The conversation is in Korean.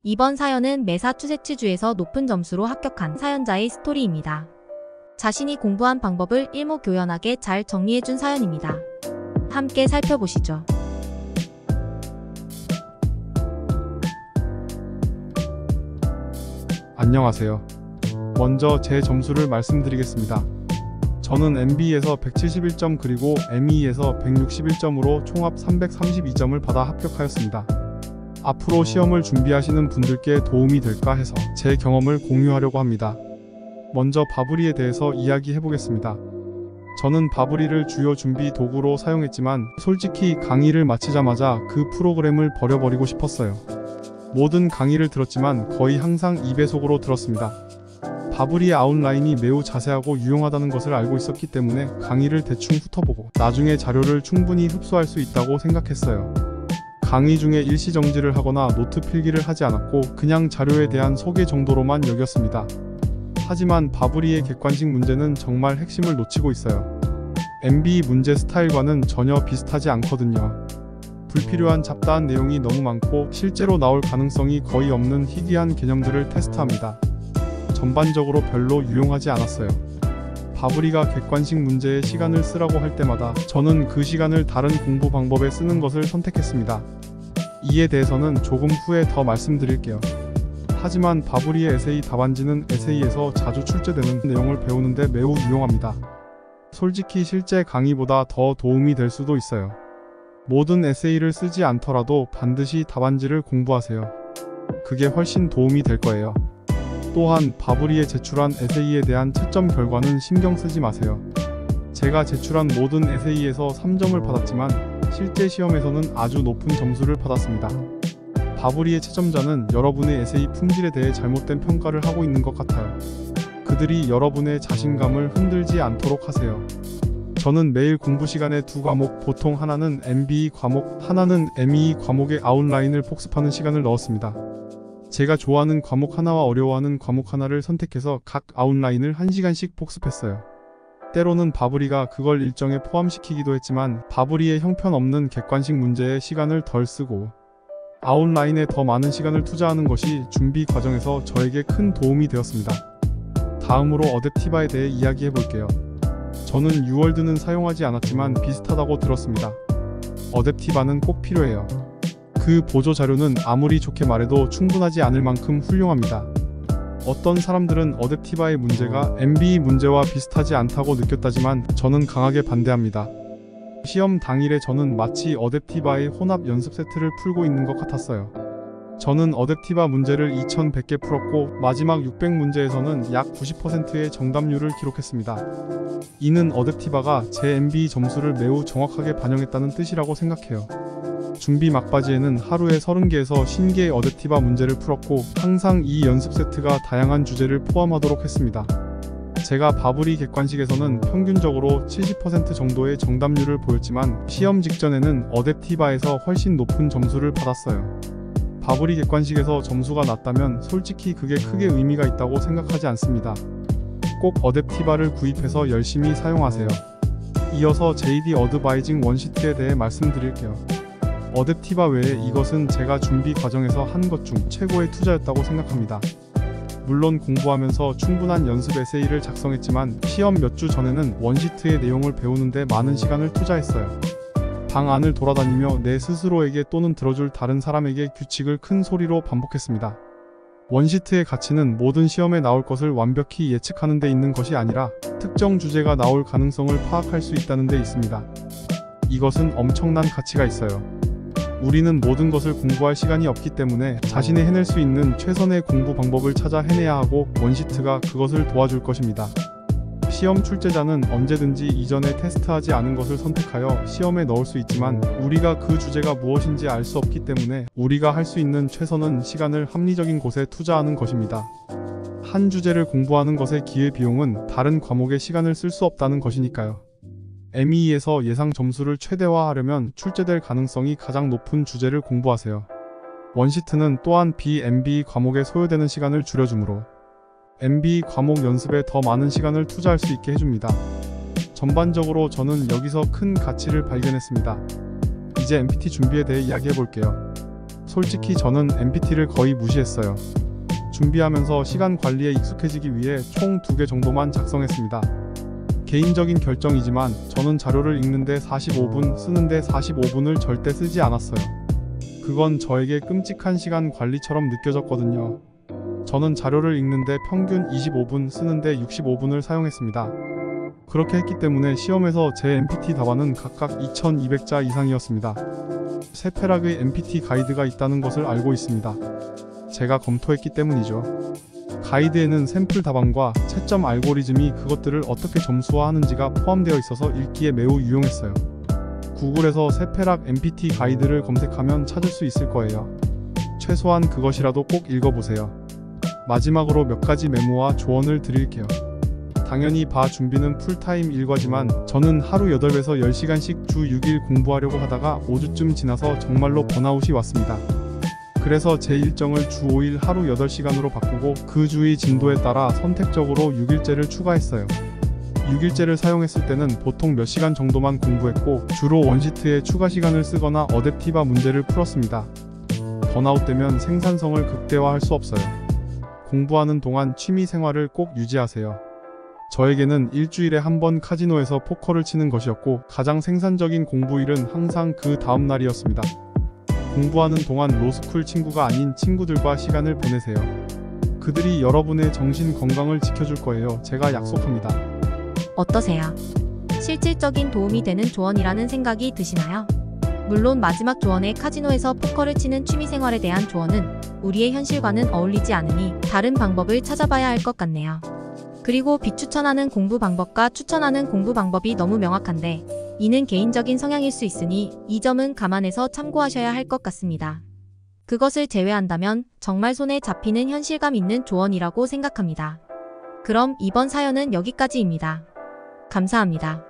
이번 사연은 매사추세츠주에서 높은 점수로 합격한 사연자의 스토리입니다. 자신이 공부한 방법을 일목요연하게 잘 정리해준 사연입니다. 함께 살펴보시죠. 안녕하세요. 먼저 제 점수를 말씀드리겠습니다. 저는 MB에서 171점 그리고 ME에서 161점으로 총합 332점을 받아 합격하였습니다. 앞으로 시험을 준비하시는 분들께 도움이 될까 해서 제 경험을 공유하려고 합니다. 먼저 바브리에 대해서 이야기해보겠습니다. 저는 바브리를 주요 준비 도구로 사용했지만 솔직히 강의를 마치자마자 그 프로그램을 버려버리고 싶었어요. 모든 강의를 들었지만 거의 항상 2배속으로 들었습니다. 바브리의 아웃라인이 매우 자세하고 유용하다는 것을 알고 있었기 때문에 강의를 대충 훑어보고 나중에 자료를 충분히 흡수할 수 있다고 생각했어요. 강의 중에 일시정지를 하거나 노트 필기를 하지 않았고 그냥 자료에 대한 소개 정도로만 여겼습니다. 하지만 바브리의 객관식 문제는 정말 핵심을 놓치고 있어요. MB 문제 스타일과는 전혀 비슷하지 않거든요. 불필요한 잡다한 내용이 너무 많고 실제로 나올 가능성이 거의 없는 희귀한 개념들을 테스트합니다. 전반적으로 별로 유용하지 않았어요. 바브리가 객관식 문제에 시간을 쓰라고 할 때마다 저는 그 시간을 다른 공부 방법에 쓰는 것을 선택했습니다. 이에 대해서는 조금 후에 더 말씀드릴게요. 하지만 바브리의 에세이 답안지는 에세이에서 자주 출제되는 내용을 배우는데 매우 유용합니다. 솔직히 실제 강의보다 더 도움이 될 수도 있어요. 모든 에세이를 쓰지 않더라도 반드시 답안지를 공부하세요. 그게 훨씬 도움이 될 거예요. 또한 바브리에 제출한 에세이에 대한 채점 결과는 신경 쓰지 마세요. 제가 제출한 모든 에세이에서 3점을 받았지만 실제 시험에서는 아주 높은 점수를 받았습니다. 바브리의 채점자는 여러분의 에세이 품질에 대해 잘못된 평가를 하고 있는 것 같아요. 그들이 여러분의 자신감을 흔들지 않도록 하세요. 저는 매일 공부 시간에 두 과목, 보통 하나는 MBE 과목, 하나는 MEE 과목의 아웃라인을 복습하는 시간을 넣었습니다. 제가 좋아하는 과목 하나와 어려워하는 과목 하나를 선택해서 각 아웃라인을 1시간씩 복습했어요. 때로는 바브리가 그걸 일정에 포함시키기도 했지만 바브리의 형편없는 객관식 문제에 시간을 덜 쓰고 아웃라인에 더 많은 시간을 투자하는 것이 준비 과정에서 저에게 큰 도움이 되었습니다. 다음으로 어댑티바에 대해 이야기해볼게요. 저는 유월드는 사용하지 않았지만 비슷하다고 들었습니다. 어댑티바는 꼭 필요해요. 그 보조 자료는 아무리 좋게 말해도 충분하지 않을 만큼 훌륭합니다. 어떤 사람들은 어댑티바의 문제가 MBE 문제와 비슷하지 않다고 느꼈다지만 저는 강하게 반대합니다. 시험 당일에 저는 마치 어댑티바의 혼합 연습 세트를 풀고 있는 것 같았어요. 저는 어댑티바 문제를 2100개 풀었고 마지막 600문제에서는 약 90%의 정답률을 기록했습니다. 이는 어댑티바가 제 MBE 점수를 매우 정확하게 반영했다는 뜻이라고 생각해요. 준비 막바지에는 하루에 30개에서 50개의 어댑티바 문제를 풀었고 항상 이 연습 세트가 다양한 주제를 포함하도록 했습니다. 제가 바브리 객관식에서는 평균적으로 70% 정도의 정답률을 보였지만 시험 직전에는 어댑티바에서 훨씬 높은 점수를 받았어요. 바브리 객관식에서 점수가 낮다면 솔직히 그게 크게 의미가 있다고 생각하지 않습니다. 꼭 어댑티바를 구입해서 열심히 사용하세요. 이어서 JD 어드바이징 원시트에 대해 말씀드릴게요. 어댑티바 외에 이것은 제가 준비 과정에서 한 것 중 최고의 투자였다고 생각합니다. 물론 공부하면서 충분한 연습 에세이를 작성했지만 시험 몇 주 전에는 원시트의 내용을 배우는데 많은 시간을 투자했어요. 방 안을 돌아다니며 내 스스로에게 또는 들어줄 다른 사람에게 규칙을 큰 소리로 반복했습니다. 원시트의 가치는 모든 시험에 나올 것을 완벽히 예측하는 데 있는 것이 아니라 특정 주제가 나올 가능성을 파악할 수 있다는 데 있습니다. 이것은 엄청난 가치가 있어요. 우리는 모든 것을 공부할 시간이 없기 때문에 자신이 해낼 수 있는 최선의 공부 방법을 찾아 해내야 하고 원시트가 그것을 도와줄 것입니다. 시험 출제자는 언제든지 이전에 테스트하지 않은 것을 선택하여 시험에 넣을 수 있지만 우리가 그 주제가 무엇인지 알 수 없기 때문에 우리가 할 수 있는 최선은 시간을 합리적인 곳에 투자하는 것입니다. 한 주제를 공부하는 것의 기회비용은 다른 과목에 시간을 쓸 수 없다는 것이니까요. MEE에서 예상 점수를 최대화하려면 출제될 가능성이 가장 높은 주제를 공부하세요. 원시트는 또한 BMBE 과목에 소요되는 시간을 줄여주므로 MBE 과목 연습에 더 많은 시간을 투자할 수 있게 해줍니다. 전반적으로 저는 여기서 큰 가치를 발견했습니다. 이제 MPT 준비에 대해 이야기해볼게요. 솔직히 저는 MPT를 거의 무시했어요. 준비하면서 시간 관리에 익숙해지기 위해 총 2개 정도만 작성했습니다. 개인적인 결정이지만 저는 자료를 읽는데 45분, 쓰는데 45분을 절대 쓰지 않았어요. 그건 저에게 끔찍한 시간 관리처럼 느껴졌거든요. 저는 자료를 읽는데 평균 25분, 쓰는데 65분을 사용했습니다. 그렇게 했기 때문에 시험에서 제 MPT 답안은 각각 2200자 이상이었습니다. 세페락의 MPT 가이드가 있다는 것을 알고 있습니다. 제가 검토했기 때문이죠. 가이드에는 샘플 답안과 채점 알고리즘이 그것들을 어떻게 점수화하는지가 포함되어 있어서 읽기에 매우 유용했어요. 구글에서 세페락 MPT 가이드를 검색하면 찾을 수 있을 거예요. 최소한 그것이라도 꼭 읽어보세요. 마지막으로 몇 가지 메모와 조언을 드릴게요. 당연히 바 준비는 풀타임 일과지만 저는 하루 8에서 10시간씩 주 6일 공부하려고 하다가 5주쯤 지나서 정말로 번아웃이 왔습니다. 그래서 제 일정을 주 5일 하루 8시간으로 바꾸고 그 주의 진도에 따라 선택적으로 6일째를 추가했어요. 6일째를 사용했을 때는 보통 몇 시간 정도만 공부했고 주로 원시트에 추가 시간을 쓰거나 어댑티바 문제를 풀었습니다. 번아웃되면 생산성을 극대화할 수 없어요. 공부하는 동안 취미 생활을 꼭 유지하세요. 저에게는 일주일에 한 번 카지노에서 포커를 치는 것이었고 가장 생산적인 공부일은 항상 그 다음 날이었습니다. 공부하는 동안 로스쿨 친구가 아닌 친구들과 시간을 보내세요. 그들이 여러분의 정신 건강을 지켜줄 거예요. 제가 약속합니다. 어떠세요? 실질적인 도움이 되는 조언이라는 생각이 드시나요? 물론 마지막 조언의 카지노에서 포커를 치는 취미생활에 대한 조언은 우리의 현실과는 어울리지 않으니 다른 방법을 찾아봐야 할 것 같네요. 그리고 비추천하는 공부 방법과 추천하는 공부 방법이 너무 명확한데 이는 개인적인 성향일 수 있으니 이 점은 감안해서 참고하셔야 할 것 같습니다. 그것을 제외한다면 정말 손에 잡히는 현실감 있는 조언이라고 생각합니다. 그럼 이번 사연은 여기까지입니다. 감사합니다.